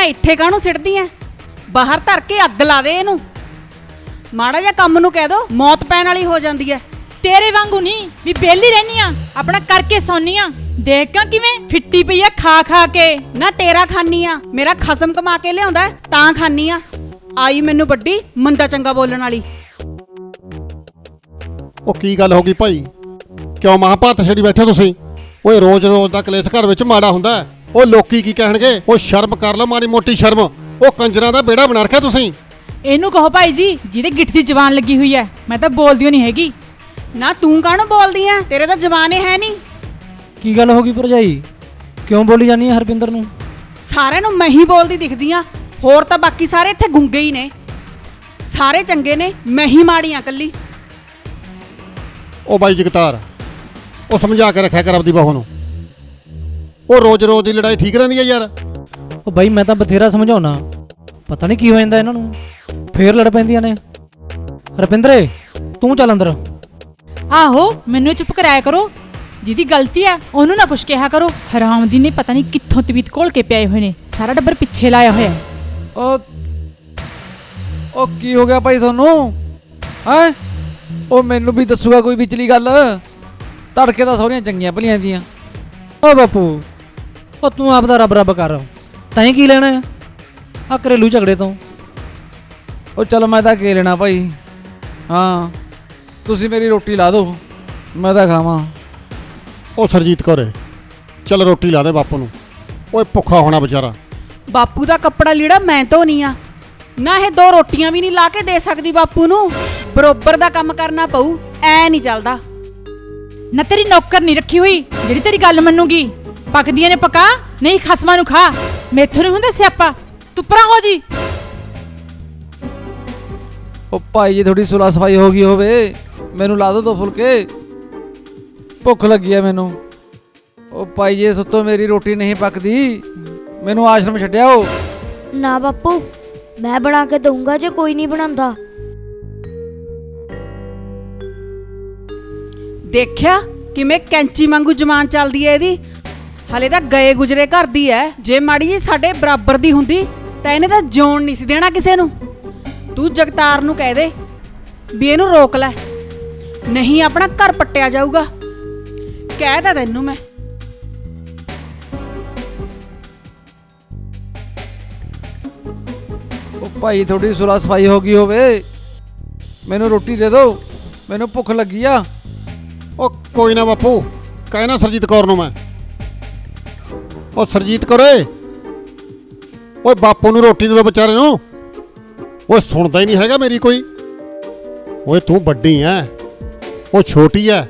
ਇੱਥੇ ਕਾਹਨੂੰ ਸਿੱਟਦੀ ਐ? ਬਾਹਰ ਧਰ ਕੇ ਅੱਗ ਲਾ ਦੇ ਇਹਨੂੰ। ਮਾੜਾ ਜਿਹਾ ਕੰਮ ਨੂੰ ਕਹਿ ਦੋ, ਮੌਤ ਪੈਣ ਵਾਲੀ ਹੋ ਜਾਂਦੀ ਐ। ਤੇਰੇ ਵਾਂਗੂ ਨਹੀਂ ਵੀ ਬੇਲੀ ਰਹਿਨੀ ਆ, ਆਪਣਾ ਕਰਕੇ ਸੌਨੀ ਆ। ਦੇਖਾਂ ਕਿਵੇਂ ਫਿੱਟੀ ਪਈ ਆ ਖਾ ਖਾ ਕੇ। ਨਾ ਤੇਰਾ ਖਾਨੀ ਆ, ਮੇਰਾ ਖਸਮ ਕਮਾ ਕੇ ਲਿਆਉਂਦਾ ਤਾਂ ਖਾਨੀ ਆ। ਆਈ ਮੈਨੂੰ ਵੱਡੀ ਮੰਦਾ ਚੰਗਾ ਬੋਲਣ ਵਾਲੀ। ਉਹ ਕੀ ਗੱਲ ਹੋ ਗਈ ਭਾਈ? ਕਿਉਂ ਮਹਾਭਾਰਤ ਛੱਡੀ ਬੈਠੇ ਤੁਸੀਂ? ਓਏ ਰੋਜ਼ ਰੋਜ਼ ਦਾ ਕਲੇਸ਼ ਘਰ ਵਿੱਚ ਮਾੜਾ ਹੁੰਦਾ। ਉਹ ਲੋਕੀ ਕੀ ਕਹਿਣਗੇ? ਉਹ ਸ਼ਰਮ ਕਰ ਲਓ, ਮਾੜੀ ਮੋਟੀ ਸ਼ਰਮ। ਉਹ ਕੰਜਰਾਂ ਦਾ ਬੇੜਾ ਬਣਾ ਰੱਖਿਆ ਤੁਸੀਂ। ਇਹਨੂੰ ਕਹੋ ਭਾਈ ਜੀ ਜਿਹਦੇ ਗਿੱਠ ਦੀ ਜ਼ਬਾਨ ਲੱਗੀ ਹੋਈ ਐ, ਮੈਂ ਤਾਂ ਬੋਲਦੀ ਨਹੀਂ ਹੈਗੀ। ਨਾ ਤੂੰ ਕਾਹਨੂੰ ਬੋਲਦੀ ਐ? ਤੇਰੇ ਤਾਂ ਜ਼ਬਾਨੇ ਹੈ ਨਹੀਂ। ਕੀ ਗੱਲ ਹੋ ਗਈ ਭਰਜਾਈ? ਕਿਉਂ ਬੋਲੀ ਜਾਨੀ ਹੈ ਹਰਪਿੰਦਰ ਨੂੰ? ਸਾਰਿਆਂ ਨੂੰ ਮੈਂ ਹੀ ਬੋਲਦੀ ਦਿਖਦੀ ਆ, ਹੋਰ ਤਾਂ ਬਾਕੀ ਸਾਰੇ ਇੱਥੇ ਗੁੰਗੇ ਹੀ ਨੇ। ਸਾਰੇ ਚੰਗੇ ਨੇ, ਮੈਂ ਹੀ ਮਾੜੀ ਆ ਕੱਲੀ। ਉਹ ਬਾਈ ਜਗਤਾਰ, ਉਹ ਸਮਝਾ ਕੇ ਰੱਖਿਆ ਕਰ ਆਪਦੀ ਬਹੂ ਨੂੰ। ਉਹ ਰੋਜ਼ ਰੋਜ਼ ਦੀ ਲੜਾਈ ਠੀਕ ਰਹਿੰਦੀ ਹੈ ਯਾਰ? ਉਹ ਬਾਈ ਮੈਂ ਤਾਂ ਬਥੇਰਾ ਸਮਝਾਉਣਾ, ਪਤਾ ਨਹੀਂ ਕੀ ਹੋ ਜਾਂਦਾ ਇਹਨਾਂ ਨੂੰ, ਫੇਰ ਲੜ ਪੈਂਦੀਆਂ ਨੇ। ਰਪਿੰਦਰੇ ਤੂੰ ਚੱਲ ਅੰਦਰ। ਆਹੋ ਮੈਨੂੰ ਚੁੱਪ ਕਰਾਇਆ ਕਰੋ, ਜਿਹਦੀ ਗਲਤੀ ਆ ਉਹਨੂੰ ਨਾ ਕੁਛ ਕਿਹਾ ਕਰੋ। ਹਰਾਮਦੀ ਨੇ ਪਤਾ ਨਹੀਂ ਕਿੱਥੋਂ ਤਵੀਤ ਘੋਲ ਕੇ ਪਿਆਏ ਹੋਏ ਨੇ, ਸਾਰਾ ਡੱਬਰ ਪਿੱਛੇ ਲਾਇਆ ਹੋਇਆ। ਉਹ ਕੀ ਹੋ ਗਿਆ ਭਾਈ ਤੁਹਾਨੂੰ? ਹੈ ਉਹ ਮੈਨੂੰ ਵੀ ਦੱਸੂਗਾ ਕੋਈ ਵਿਚਲੀ ਗੱਲ? ਧੜਕੇ ਤਾਂ ਸੋਹਣੀਆਂ ਚੰਗੀਆਂ ਭਲੀਆਂ ਦੀਆਂ। ਓ ਬਾਪੂ, ਉਹ ਤੂੰ ਆਪ ਦਾ ਰੱਬ ਰੱਬ ਕਰ, ਤੈਂ ਕੀ ਲੈਣਾ ਆ ਆਹ ਘਰੇਲੂ ਝਗੜੇ ਤੋਂ? ਉਹ ਚਲ ਮੈਂ ਤਾਂ ਕੀ ਲੈਣਾ ਭਾਈ। ਹਾਂ ਤੁਸੀਂ ਮੇਰੀ ਰੋਟੀ ਲਾ ਦਿਓ, ਮੈਂ ਤਾਂ ਖਾਵਾਂ। ਉਹ ਸਰਜੀਤ ਕੌਰੇ, ਚੱਲ ਰੋਟੀ ਲਾ ਦੇ ਬਾਪੂ ਨੂੰ। ਓਏ ਭੁੱਖਾ ਹੋਣਾ ਵਿਚਾਰਾ। ਬਾਪੂ ਦਾ ਕੱਪੜਾ ਲੀੜਾ ਮੈਂ ਧੋਨੀ ਆ, ਨਾ ਇਹ ਦੋ ਰੋਟੀਆਂ ਵੀ ਨਹੀਂ ਲਾ ਕੇ ਦੇ ਸਕਦੀ ਬਾਪੂ ਨੂੰ। ਬਰੋਬਰ ਦਾ ਕੰਮ ਕਰਨਾ ਪਊ, ਐ ਨਹੀਂ ਚੱਲਦਾ। ਨਾ ਤੇਰੀ ਨੌਕਰ ਨਹੀਂ ਰੱਖੀ ਹੋਈ ਜਿਹੜੀ ਤੇਰੀ ਗੱਲ ਮੰਨੂਗੀ। ਪੱਕਦੀਆਂ ਨੇ ਪਕਾ, ਨਹੀਂ ਖਸਮਾਂ ਨੂੰ ਖਾ। ਮੈਥੋਂ ਨਹੀਂ ਹੁੰਦਾ ਸਿਆਪਾ, ਤੂੰ ਪਰਾਂ ਹੋ ਜੀ। ਉਹ ਭਾਈ ਜੀ ਥੋੜੀ ਸੁਲਾ ਸਫਾਈ ਹੋ ਗਈ ਹੋਵੇ, ਮੈਨੂੰ ਲਾ ਦਿਓ 2 ਫੁਲਕੇ, ਭੁੱਖ ਲੱਗੀ ਆ ਮੈਨੂੰ। ਉਹ ਭਾਈ ਜੀ ਸੁੱਤੋ ਮੇਰੀ ਰੋਟੀ ਨਹੀਂ ਪੱਕਦੀ, ਮੈਨੂੰ ਆਸ਼ਰਮ ਛੱਡਿਆਓ। ਨਾ ਬਾਪੂ, ਮੈਂ ਬਣਾ ਕੇ ਦਊਂਗਾ ਜੇ ਕੋਈ ਨਹੀਂ ਬਣਾਉਂਦਾ। ਦੇਖਿਆ ਕਿਵੇਂ ਕੈਂਚੀ ਵਾਂਗੂ ਜ਼ਮਾਨ ਚੱਲਦੀ ਐ ਇਹਦੀ। ਹਲੇ ਤਾਂ ਗਏ ਗੁਜਰੇ ਘਰ ਦੀ ਐ, ਜੇ ਮਾੜੀ ਜੀ ਸਾਡੇ ਬਰਾਬਰ ਦੀ ਹੁੰਦੀ ਤਾਂ ਇਹਨੇ ਤਾਂ ਜਿਉਣ ਨਹੀਂ ਸੀ ਦੇਣਾ ਕਿਸੇ ਨੂੰ। ਤੂੰ ਜਗਤਾਰ ਨੂੰ ਕਹਿ ਦੇ ਵੀ ਇਹਨੂੰ ਰੋਕ ਲੈ, ਨਹੀਂ ਆਪਣਾ ਘਰ ਪੱਟਿਆ ਜਾਊਗਾ। ਕਹਿ ਤਾ ਤੈਨੂੰ ਮੈਂ। ਉਹ ਭਾਈ ਥੋੜੀ ਸੁਲਾ ਸਫਾਈ ਹੋ ਗਈ ਹੋਵੇ, ਮੈਨੂੰ ਰੋਟੀ ਦੇ ਦਿਓ, ਮੈਨੂੰ ਭੁੱਖ ਲੱਗੀ ਆ। ਉਹ ਕੋਈ ਨਾ ਬਾਪੂ, ਕਹਿਣਾ ਸਰਜੀਤ ਕੌਰ ਨੂੰ ਮੈਂ। ਉਹ ਸਰਜੀਤ ਕੌਰੇ, ਓਏ ਬਾਪੂ ਨੂੰ ਰੋਟੀ ਦੇ ਦਿਓ ਵਿਚਾਰੇ ਨੂੰ। ਓਏ ਸੁਣਦਾ ਹੀ ਨਹੀਂ ਹੈਗਾ ਮੇਰੀ ਕੋਈ। ਓਏ ਤੂੰ ਵੱਡੀ ਐ, ਉਹ ਛੋਟੀ ਐ।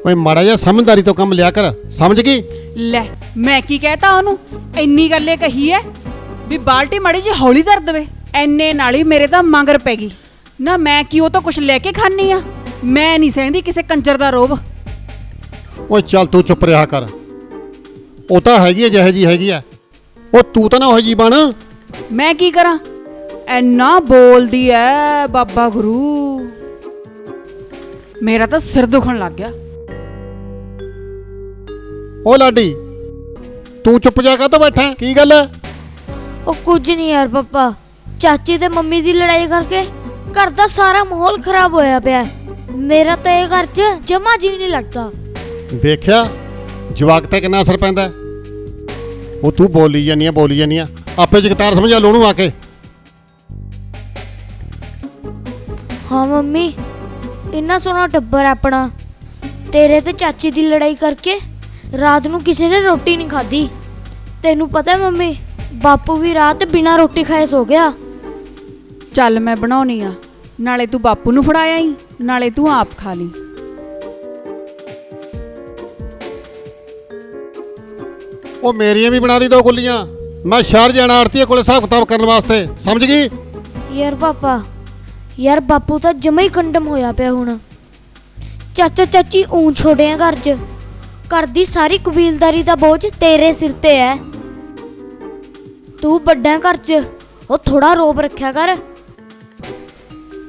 ਓਏ ਮਾੜਾ ਜਿਹਾ ਸਮਝਦਾਰੀ ਤੋਂ ਕੰਮ ਲਿਆ ਕਰ, ਸਮਝ ਗਈ? ਲੈ ਮੈਂ ਕੀ ਕਹਿਤਾ ਉਹਨੂੰ? ਇੰਨੀ ਗੱਲੇ ਕਹੀ ਐ ਵੀ ਬਾਲਟੀ ਮਾੜੀ ਜੀ ਹੌਲੀ ਕਰ ਦੇਵੇ, ਐਨੇ ਨਾਲ ਹੀ ਮੇਰੇ ਤਾਂ ਮੰਗਰ ਪੈ ਗਈ ਨਾ। ਮੈਂ ਕੀ ਉਹ ਤੋਂ ਕੁਛ ਲੈ ਕੇ ਖਾਨੀ ਆ? ਮੈਂ ਨਹੀਂ ਸਹਿੰਦੀ ਕਿਸੇ ਕੰਜਰ ਦਾ ਰੋਬ। ਓਏ ਚੱਲ ਤੂੰ ਚੁੱਪ ਰਿਹਾ ਕਰ, ਉਹ ਤਾਂ ਹੈਗੀ ਐ ਜਿਹੇ ਜੀ ਹੈਗੀ ਐ। ਉਹ ਤੂੰ ਤਾਂ ਨਾ ਉਹ ਜੀ ਬਣ। ਮੈਂ ਕੀ ਕਰਾਂ? ਐਨਾ ਬੋਲਦੀ ਐ ਬਾਬਾ ਗੁਰੂ, ਮੇਰਾ ਤਾਂ ਸਿਰ ਦੁਖਣ ਲੱਗ ਗਿਆ। ਓ ਲਾਡੀ, ਤੂੰ ਚੁੱਪ ਜਾ ਕਾ ਬੈਠਾ? ਕੀ ਗੱਲ ਐ? ਉਹ ਕੁਝ ਨਹੀਂ ਯਾਰ ਪਾਪਾ, ਚਾਚੀ ਤੇ ਮੰਮੀ ਦੀ ਲੜਾਈ ਕਰਕੇ ਘਰ ਦਾ ਸਾਰਾ ਮਾਹੌਲ ਖਰਾਬ ਹੋਇਆ ਪਿਆ। ਮੇਰਾ ਤਾਂ ਇਹ ਘਰ 'ਚ ਜਮਾ ਜੀ ਨਹੀਂ ਲੱਗਦਾ। ਦੇਖਿਆ ਜਵਾਕ ਤੇ ਕਿੰਨਾ ਅਸਰ ਪੈਂਦਾ। ਉਹ ਤੂੰ ਬੋਲੀ ਜਾਨੀ ਆ, ਆਪੇ ਜਗਤਾਰ ਸਮਝਾ ਲੋ ਉਹਨੂੰ ਆ ਕੇ। ਹਾਂ ਮੰਮੀ, ਇੰਨਾ ਸੋਹਣਾ ਟੱਬਰ ਆਪਣਾ, ਤੇਰੇ ਤੇ ਚਾਚੀ ਦੀ ਲੜਾਈ ਕਰਕੇ ਰਾਤ ਨੂੰ ਕਿਸੇ ਨੇ ਰੋਟੀ ਨਹੀਂ ਖਾਧੀ। ਤੈਨੂੰ ਪਤਾ ਮੰਮੀ, ਬਾਪੂ ਵੀ ਰਾਤ ਬਿਨਾਂ ਰੋਟੀ ਖਾਏ ਸੋ ਗਿਆ। ਚੱਲ ਮੈਂ ਬਣਾਉਣੀ ਆ, ਨਾਲੇ ਤੂੰ ਬਾਪੂ ਨੂੰ ਫੜਾਇਆ ਹੀ, ਨਾਲੇ ਤੂੰ ਆਪ ਖਾ ਲਈ। ਉਹ ਮੇਰੀਆਂ ਵੀ ਬਣਾ ਦੀ 2 ਗੁੱਲੀਆਂ, ਮੈਂ ਸ਼ਹਿਰ ਜਾਣਾ ਆੜਤੀਏ ਕੋਲੇ ਹਿਸਾਬ ਕਿਤਾਬ ਕਰਨ ਵਾਸਤੇ, ਸਮਝ ਗਈ? ਯਾਰ ਪਾਪਾ, ਯਾਰ ਬਾਪੂ ਤਾਂ ਜਮਾ ਹੀ ਕੰਡਮ ਹੋਇਆ ਪਿਆ ਹੁਣ। ਚਾਚਾ ਚਾਚੀ ਊਂ ਛੋੜੇ ਆ ਘਰ 'ਚ, ਘਰ ਦੀ ਸਾਰੀ ਕਬੀਲਦਾਰੀ ਦਾ ਬੋਝ ਤੇਰੇ ਸਿਰ ਤੇ ਐ। ਤੂੰ ਵੱਡਾ ਘਰ 'ਚ, ਉਹ ਥੋੜਾ ਰੋਬ ਰੱਖਿਆ ਕਰ।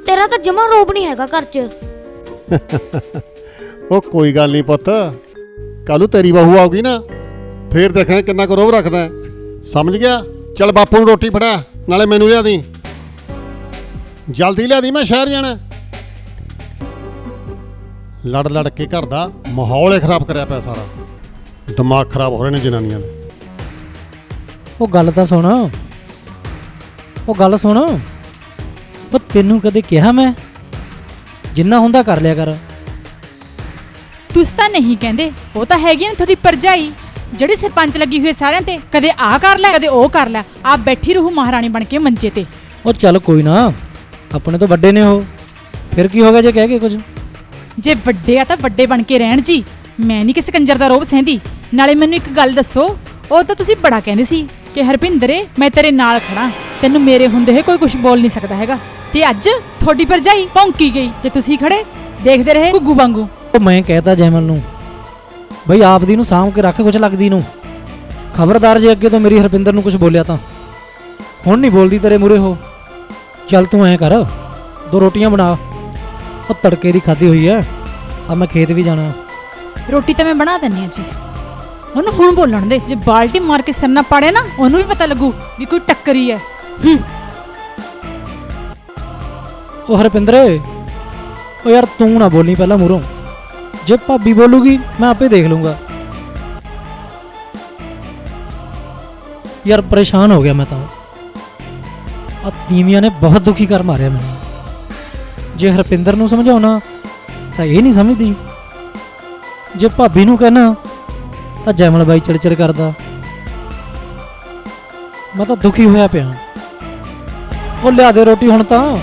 ਤੇਰਾ ਤਾਂ ਜਮਾ ਰੋਬ ਨਹੀਂ ਹੈਗਾ ਘਰ 'ਚ। ਉਹ ਕੋਈ ਗੱਲ ਨਹੀਂ ਪੁੱਤ, ਕੱਲ ਨੂੰ ਤੇਰੀ ਬਹੂ ਆਊਗੀ ਨਾ, ਫੇਰ ਦੇਖਾਂਗੇ ਕਿੰਨਾ ਕੁ ਰੋਹ ਰੱਖਦਾ, ਸਮਝ ਗਿਆ? ਚੱਲ ਬਾਪੂ ਨੂੰ ਰੋਟੀ ਫੜਾ, ਨਾਲੇ ਮੈਨੂੰ ਲਿਆ ਦੀ। ਜਲਦੀ ਲਿਆ ਦੀ, ਮੈਂ ਸ਼ਹਿਰ ਜਾਣਾ। ਲੜ ਲੜ ਕੇ ਘਰ ਦਾ ਮਾਹੌਲ ਹੀ ਖਰਾਬ ਕਰਿਆ ਪਿਆ ਸਾਰਾ। ਦਿਮਾਗ ਖਰਾਬ ਹੋ ਰਹੇ ਨੇ ਜਨਾਨੀਆਂ ਦੇ। ਉਹ ਗੱਲ ਤਾਂ ਸੁਣ, ਉਹ ਗੱਲ ਸੁਣ। ਉਹ ਤੈਨੂੰ ਕਦੇ ਕਿਹਾ ਮੈਂ ਜਿੰਨਾ ਹੁੰਦਾ ਕਰ ਲਿਆ ਕਰ। ਤੁਸੀਂ ਤਾਂ ਨਹੀਂ ਕਹਿੰਦੇ, ਉਹ ਤਾਂ ਹੈਗੀ ਨਾ ਤੁਹਾਡੀ ਭਰਜਾਈ ਜਿਹੜੀ ਸਰਪੰਚ ਲੱਗੀ ਹੋਈ ਹੈ ਸਾਰਿਆਂ ਤੇ। ਕਦੇ ਆਹ ਕਰ ਲੈ, ਕਦੇ ਉਹ ਕਰ ਲੈ। ਆਪ ਬੈਠੀ ਰਹੂ ਮਹਾਰਾਣੀ ਬਣ ਕੇ ਮੰਜੇ ਤੇ। ਉਹ ਚੱਲ ਕੋਈ ਨਾ, ਆਪਣੇ ਤੋਂ ਵੱਡੇ ਨੇ ਉਹ, ਫਿਰ ਕੀ ਹੋ ਗਿਆ ਜੇ ਕਹਿ ਕੇ ਕੁਝ। ਜੇ ਵੱਡੇ ਆ ਤਾਂ ਵੱਡੇ ਬਣ ਕੇ ਰਹਿਣ ਜੀ। ਮੈਂ ਨਹੀਂ ਕਿਸੇ ਕੰਜਰ ਦਾ ਰੋਬ ਸਹਿੰਦੀ। ਨਾਲੇ ਮੈਨੂੰ ਇੱਕ ਗੱਲ ਦੱਸੋ, ਉਹ ਤਾਂ ਤੁਸੀਂ ਬੜਾ ਕਹਿੰਦੇ ਸੀ ਕਿ ਹਰਪਿੰਦਰੇ ਮੈਂ ਤੇਰੇ ਨਾਲ ਖੜਾ, ਤੈਨੂੰ ਮੇਰੇ ਹੁੰਦੇ ਹੋਏ ਕੋਈ ਕੁਝ ਬੋਲ ਨਹੀਂ ਸਕਦਾ ਹੈਗਾ। ਤੇ ਅੱਜ ਤੁਹਾਡੀ ਭਰਜਾਈ ਭੌਂਕੀ ਗਈ ਤੇ ਤੁਸੀਂ ਖੜੇ ਦੇਖਦੇ ਰਹੇ ਗੁੱਗੂ ਵਾਂਗੂ। ਉਹ ਮੈਂ ਕਹਿਤਾ ਜੈਮਲ ਨੂੰ ਬਈ ਆਪਦੀ ਨੂੰ ਸਾਂਭ ਕੇ ਰੱਖ, ਕੁਛ ਲੱਗਦੀ ਨੂੰ। ਖਬਰਦਾਰ ਜੇ ਅੱਗੇ ਤੋਂ ਮੇਰੀ ਹਰਪਿੰਦਰ ਨੂੰ ਕੁਝ ਬੋਲਿਆ ਤਾਂ ਹੁਣ ਨਹੀਂ ਬੋਲਦੀ ਤੇਰੇ ਮੂਰੇ ਹੋ। ਚੱਲ ਤੂੰ ਐਂ ਕਰ, 2 ਰੋਟੀਆਂ ਬਣਾ, ਉਹ ਤੜਕੇ ਦੀ ਖਾਧੀ ਹੋਈ ਐ। ਆ ਮੈਂ ਖੇਤ ਵੀ ਜਾਣਾ। ਰੋਟੀ ਤਾਂ ਮੈਂ ਬਣਾ ਦਿੰਨੀ ਆ ਜੀ। ਉਹਨੂੰ ਹੁਣ ਬੋਲਣ ਦੇ, ਜੇ ਬਾਲਟੀ ਮਾਰ ਕੇ ਸਿਰ ਨਾ ਪਾੜੇ ਨਾ ਉਹਨੂੰ ਵੀ ਪਤਾ ਲੱਗੂ ਵੀ ਕੋਈ ਟੱਕਰੀ ਹੈ। ਉਹ ਹਰਪਿੰਦਰੇ, ਉਹ ਯਾਰ ਤੂੰ ਨਾ ਬੋਲੀ ਪਹਿਲਾਂ ਮੂਹਰੋਂ। ਜੇ ਭਾਬੀ ਬੋਲੂਗੀ ਮੈਂ ਆਪੇ ਦੇਖ ਲੂੰਗਾ। ਯਾਰ ਪਰੇਸ਼ਾਨ ਹੋ ਗਿਆ ਮੈਂ ਤਾਂ। ਆ ਤੀਵੀਆਂ ਨੇ ਬਹੁਤ ਦੁਖੀ ਕਰ ਮਾਰਿਆ ਮੈਨੂੰ। ਜੇ ਹਰਪਿੰਦਰ ਨੂੰ ਸਮਝਾਉਣਾ ਤਾਂ ਇਹ ਨਹੀਂ ਸਮਝਦੀ, ਜੇ ਭਾਬੀ ਨੂੰ ਕਹਿਣਾ ਤਾਂ ਜੈਮਲ ਬਾਈ ਚਿੜਚਿੜ ਕਰਦਾ। ਮੈਂ ਤਾਂ ਦੁਖੀ ਹੋਇਆ ਪਿਆ। ਉਹ ਲਿਆ ਦੇ ਰੋਟੀ ਹੁਣ ਤਾਂ।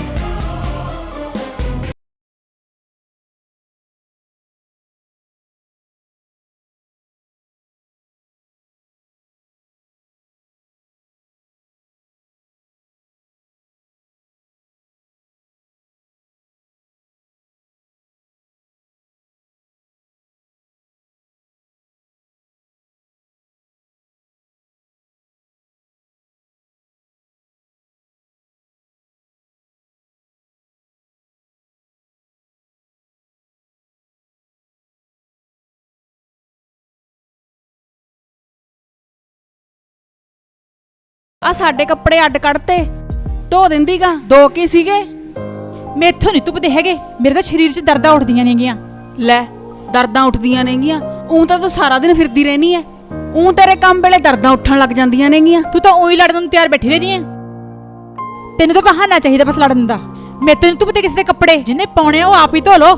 ਆ ਸਾਡੇ ਕੱਪੜੇ ਅੱਡ ਕੱਢਤੇ, ਧੋ ਦਿੰਦੀਗਾ। 2 ਕੀ ਸੀਗੇ? ਮੈਥੋਂ ਨਹੀਂ ਤੁਪਦੇ ਹੈਗੇ, ਮੇਰੇ ਤਾਂ ਸਰੀਰ 'ਚ ਦਰਦਾਂ ਉੱਠਦੀਆਂ ਨੇਗੀਆਂ। ਲੈ, ਦਰਦਾਂ ਉੱਠਦੀਆਂ ਨੇਗੀਆਂ। ਤਾਂ ਤੂੰ ਸਾਰਾ ਦਿਨ ਫਿਰਦੀ ਰਹਿਨੀ ਐ। ਤੇਰੇ ਕੰਮ ਵੇਲੇ ਦਰਦਾਂ ਉੱਠਣ ਲੱਗ ਜਾਂਦੀਆਂ ਨੇਗੀਆਂ। ਤੂੰ ਤਾਂ ਉਹੀ ਲੜਨ ਨੂੰ ਤਿਆਰ ਬੈਠੀ ਰਹਿਣੀ ਐ। ਤੈਨੂੰ ਤਾਂ ਬਹਾਨਾ ਚਾਹੀਦਾ ਬਸ ਲੜਨ ਦਾ। ਮੈਥੋਂ ਨਹੀਂ ਤੁਪਦੇ ਕਿਸੇ ਦੇ ਕੱਪੜੇ, ਜਿਹਨੇ ਪਾਉਣੇ ਆ ਉਹ ਆਪ ਹੀ ਧੋ ਲੋ।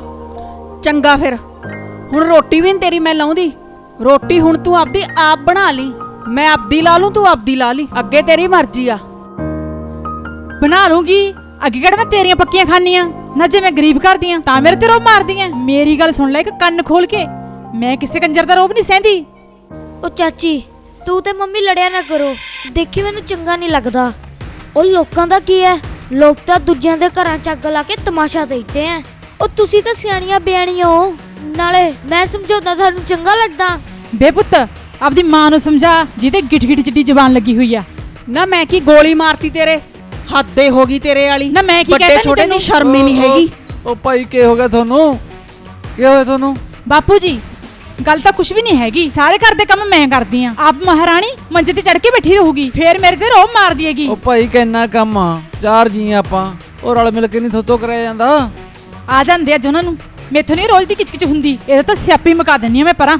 ਚੰਗਾ ਫਿਰ, ਹੁਣ ਰੋਟੀ ਵੀ ਨੀ ਤੇਰੀ ਮੈਂ ਲਾਉਂਦੀ। ਰੋਟੀ ਹੁਣ ਤੂੰ ਆਪਦੀ ਆਪ ਬਣਾ ਲਈ। ਮੈਂ ਆਪਦੀ ਲਾ ਲੂੰ, ਤੂੰ ਆਪਦੀ ਲਾ ਲਈ। ਅੱਗੇ ਤੇਰੀ ਮਰਜ਼ੀ ਆ। ਬਣਾ ਲੂੰਗੀ, ਅੱਗੇ ਕਿਹੜਾ ਮੈਂ ਤੇਰੀਆਂ ਪੱਕੀਆਂ ਖਾਨੀਆਂ ਨਾ। ਜੇ ਮੈਂ ਗਰੀਬ ਘਰ ਦੀ ਆਂ ਤਾਂ ਮੇਰੇ ਤੇ ਰੋਬ ਮਾਰਦੀਆਂ। ਮੇਰੀ ਗੱਲ ਸੁਣ ਲੈ ਇੱਕ ਕੰਨ ਖੋਲ ਕੇ, ਮੈਂ ਕਿਸੇ ਕੰਜਰ ਦਾ ਰੋਬ ਨਹੀਂ ਸਹਿੰਦੀ। ਉਹ ਚਾਚੀ, ਤੂੰ ਤੇ ਮੰਮੀ ਲੜਿਆ ਨਾ ਕਰੋ। ਦੇਖੀ ਮੈਨੂੰ ਚੰਗਾ ਨਹੀਂ ਲੱਗਦਾ। ਉਹ ਲੋਕਾਂ ਦਾ ਕੀ ਹੈ, ਲੋਕ ਤਾਂ ਦੂਜਿਆਂ ਦੇ ਘਰਾਂ 'ਚ ਅੱਗ ਲਾ ਕੇ ਤਮਾਸ਼ਾ ਦੇਖਦੇ ਆ। ਉਹ ਤੁਸੀਂ ਤਾਂ ਸਿਆਣੀਆਂ ਬਿਆਣੀਆਂ ਹੋ, ਨਾਲੇ ਮੈਂ ਸਮਝਾਉਂਦਾ ਤੁਹਾਨੂੰ ਚੰਗਾ ਲੱਗਦਾ। ਬੇ ਪੁੱਤ, ਆਪਦੀ ਮਾਂ ਨੂੰ ਸਮਝਾ ਜਿਹਦੇ ਗਿੱਠ ਗਿੱਠ ਜਿੱਡੀ ਜ਼ਬਾਨ ਲੱਗੀ ਹੋਈ ਆ। ਨਾ ਮੈਂ ਕੀ ਗੋਲੀ ਮਾਰਤੀ ਤੇਰੇ? ਹੱਦੇ ਹੋ ਗਈ ਤੇਰੇ ਵਾਲੀ। ਨਾ ਮੈਂ ਕੀ ਵੱਡੇ ਕਹਿਤਾ ਛੋਟੇ ਦੀ ਸ਼ਰਮ ਹੀ ਨਹੀਂ ਹੈਗੀ। ਉਹ ਭਾਈ ਕੀ ਹੋ ਗਿਆ ਤੁਹਾਨੂੰ? ਕੀ ਹੋਇਆ ਤੁਹਾਨੂੰ? ਬਾਪੂ ਜੀ, ਗੱਲ ਤਾਂ ਕੁਛ ਵੀ ਨਹੀਂ ਹੈਗੀ। ਸਾਰੇ ਘਰ ਦੇ ਕੰਮ ਮੈਂ ਕਰਦੀ ਆਂ। ਆਪ ਮਹਾਰਾਣੀ ਮੰਜੇ ਤੇ ਚੜ ਕੇ ਬੈਠੀ ਰਹੂਗੀ, ਫੇਰ ਮੇਰੇ ਤੇ ਰੋਬ ਮਾਰ ਦੀਏਗੀ। ਉਹ ਭਾਈ ਕਿੰਨਾ ਕੰਮ ਆ, 4 ਜੀ ਆਪਾਂ, ਉਹ ਰਲ ਮਿਲ ਕੇ ਨਹੀਂ ਥੋਤੋ ਕਰਿਆ ਜਾਂਦਾ। ਆ ਜਾਂਦੇ ਅੱਜ ਉਹਨਾਂ ਨੂੰ। ਮੈਥੋਂ ਨਹੀਂ ਰੋਜ਼ ਦੀ ਕਿਚਕਿਚ ਹੁੰਦੀ। ਇਹਦਾ ਤਾਂ ਸਿਆਪੀ ਮੁਕਾ ਦਿੰਨੀ ਆ ਮੈਂ ਪਰਾਂ।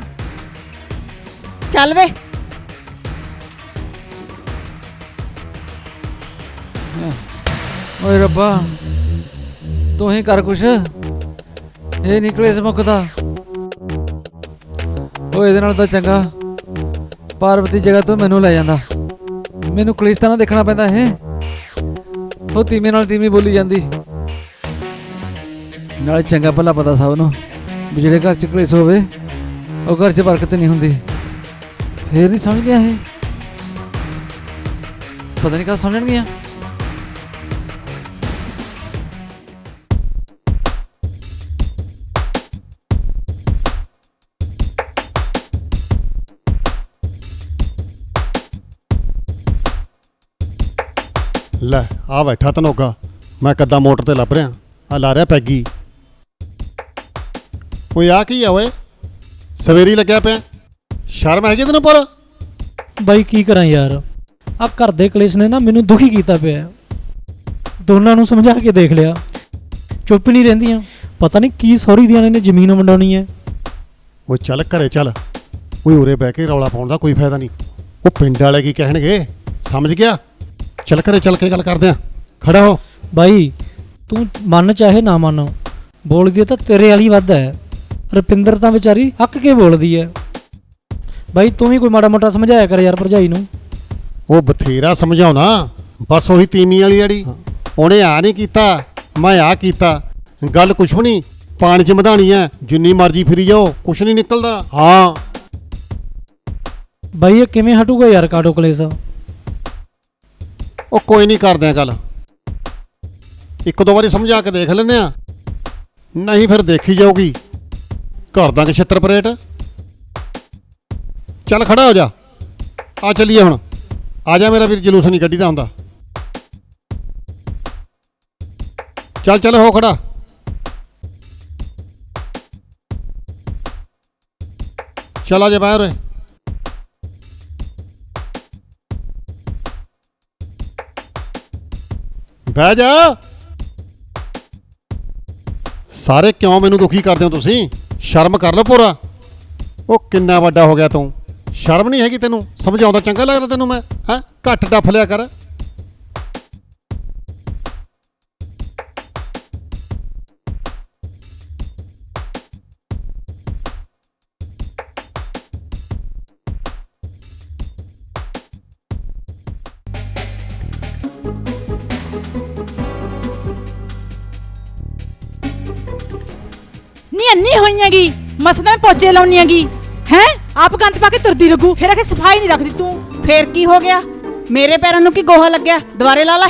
ਚੱਲ ਵੇ। ਓਏ ਰੱਬਾ, ਤੂੰ ਹੀ ਕਰ ਕੁਛ, ਇਹ ਨਿਕਲੇ ਇਸ ਮੁਕਦਾ। ਓਏ ਇਹਦੇ ਨਾਲ ਤਾਂ ਚੰਗਾ ਪਾਰਵਤੀ ਜਗ੍ਹਾ ਤੋਂ ਮੈਨੂੰ ਲੈ ਜਾਂਦਾ। ਮੈਨੂੰ ਕਲੇਸ਼ ਤਾਂ ਨਾ ਦੇਖਣਾ ਪੈਂਦਾ ਇਹ। ਉਹ ਤੀਵੇਂ ਨਾਲ ਤੀਵੀਂ ਬੋਲੀ ਜਾਂਦੀ। ਨਾਲੇ ਚੰਗਾ ਭਲਾ ਪਤਾ ਸਭ ਨੂੰ ਵੀ ਜਿਹੜੇ ਘਰ 'ਚ ਕਲੇਸ਼ ਹੋਵੇ ਉਹ ਘਰ 'ਚ ਬਰਕਤ ਨਹੀਂ ਹੁੰਦੀ। ਫੇਰ ਨਹੀਂ ਸਮਝਦੇ ਇਹ, ਪਤਾ ਨਹੀਂ ਕਦ ਸਮਝਣਗੀਆਂ। ਲੈ ਆ ਬੈਠਾ ਧਨੋਗਾ, ਮੈਂ ਕੱਦਾ ਮੋਟਰ ਤੇ ਲੱਭ ਰਿਹਾ। ਆ ਲਾ ਰਿਹਾ ਪੈਗੀ। ਓਏ ਆ ਕੀ ਆ ਓਏ, ਸਵੇਰੀ ਲੱਗਿਆ ਪਿਆ। ਸ਼ਰਮ ਹੈਗੀ ਤੈਨੂੰ ਪਰ? ਬਾਈ ਕੀ ਕਰਾਂ ਯਾਰ, ਆ ਘਰ ਦੇ ਕਲੇਸ਼ ਨੇ ਨਾ ਮੈਨੂੰ ਦੁਖੀ ਕੀਤਾ ਪਿਆ ਹੈ। ਦੋਨਾਂ ਨੂੰ ਸਮਝਾ ਕੇ ਦੇਖ ਲਿਆ, ਚੁੱਪ ਨਹੀਂ ਰਹਿੰਦੀਆਂ। ਪਤਾ ਨਹੀਂ ਕੀ ਸੌਰੀ ਦੀਆਂ ਨੇ ਜ਼ਮੀਨ ਵੰਡਾਉਣੀ ਹੈ। ਓਏ ਚੱਲ ਘਰੇ ਚੱਲ। ਓਏ ਉਰੇ ਬਹਿ ਕੇ ਰੌਲਾ ਪਾਉਣ ਦਾ ਕੋਈ ਫਾਇਦਾ ਨਹੀਂ। ਉਹ ਪਿੰਡ ਵਾਲੇ ਕੀ ਕਹਿਣਗੇ, ਸਮਝ ਗਿਆ? ਚੱਲ ਘਰੇ ਚੱਲ ਕੇ ਗੱਲ ਕਰਦੇ ਆ। ਖੜਾ ਹੋ। ਬਾਈ ਤੂੰ ਮੰਨ ਚਾਹੇ ਨਾ ਮੰਨ, ਬੋਲਦੀ ਤਾਂ ਤੇਰੇ ਵਾਲੀ ਵੱਧ ਹੈ। ਰੁਪਿੰਦਰ ਤਾਂ ਵਿਚਾਰੀ ਅੱਕ ਕੇ ਬੋਲਦੀ ਹੈ। ਬਾਈ ਤੂੰ ਵੀ ਕੋਈ ਮਾੜਾ ਮੋਟਾ ਸਮਝਾਇਆ ਕਰ ਯਾਰ ਭਰਜਾਈ ਨੂੰ। ਉਹ ਬਥੇਰਾ ਸਮਝਾਉਣਾ, ਬਸ ਉਹੀ ਤੀਮੀ ਵਾਲੀ ਜਿਹੜੀ ਉਹਨੇ ਆ ਨਹੀਂ ਕੀਤਾ, ਮੈਂ ਆ ਕੀਤਾ। ਗੱਲ ਕੁਛ ਵੀ ਨਹੀਂ, ਪਾਣੀ 'ਚ ਮਧਾਣੀ ਹੈ। ਜਿੰਨੀ ਮਰਜ਼ੀ ਫਿਰੀ ਜਾਓ, ਕੁਛ ਨਹੀਂ ਨਿਕਲਦਾ। ਹਾਂ ਬਾਈ ਇਹ ਕਿਵੇਂ ਹਟੂਗਾ ਯਾਰ ਕਾਟੋ ਕਲੇਸ਼? ਉਹ ਕੋਈ ਨਹੀਂ, ਕਰਦੇ ਆ ਗੱਲ। ਇੱਕ ਦੋ ਵਾਰੀ ਸਮਝਾ ਕੇ ਦੇਖ ਲੈਂਦੇ ਆ, ਨਹੀਂ ਫਿਰ ਦੇਖੀ ਜਾਊਗੀ ਘਰ ਦਾ ਛਿੱਤਰ ਪਰੇਟ। ਚੱਲ ਖੜਾ ਹੋ ਜਾ, ਆ ਚੱਲੀਏ ਹੁਣ। ਆ ਜਾ ਮੇਰਾ ਵੀਰ, ਜਲੂਸ ਨਹੀਂ ਕੱਢੀਦਾ ਹੁੰਦਾ। ਚੱਲ ਚੱਲ ਹੋ ਖੜਾ। ਚੱਲ ਆ ਜਾ ਬਾਹਰ ਓਏ। ਬਹਿ ਜਾ। ਸਾਰੇ ਕਿਉਂ ਮੈਨੂੰ ਦੁਖੀ ਕਰਦੇ ਹੋ ਤੁਸੀਂ? ਸ਼ਰਮ ਕਰ ਲਓ ਪੂਰਾ। ਉਹ ਕਿੰਨਾ ਵੱਡਾ ਹੋ ਗਿਆ ਤੂੰ, ਸ਼ਰਮ ਨਹੀਂ ਹੈਗੀ ਤੈਨੂੰ? ਸਮਝਾਉਂਦਾ ਚੰਗਾ ਲੱਗਦਾ ਤੈਨੂੰ ਮੈਂ? ਹੈਂ, ਘੱਟ ਡੱਫ ਲਿਆ ਕਰ। ਨੀ ਅੰਨੀ ਹੋਈਆਂਗੀ, ਮਸਦਾ ਮੈਂ ਪੋਚੇ ਲਾਉਣੀਆਂਗੀ ਹੈ। ਆਪ ਗੰਦ ਪਾ ਕੇ ਤੁਰਦੀ ਲੱਗੂ, ਫਿਰ ਆਖੇ ਸਫਾਈ ਨਹੀਂ ਰੱਖਦੀ ਤੂੰ। ਫੇਰ ਕੀ ਹੋ ਗਿਆ? ਮੇਰੇ ਪੈਰਾਂ ਨੂੰ ਕੀ ਗੋਹਾ ਲੱਗਿਆ? ਦੁਬਾਰੇ ਲਾ ਲੈ।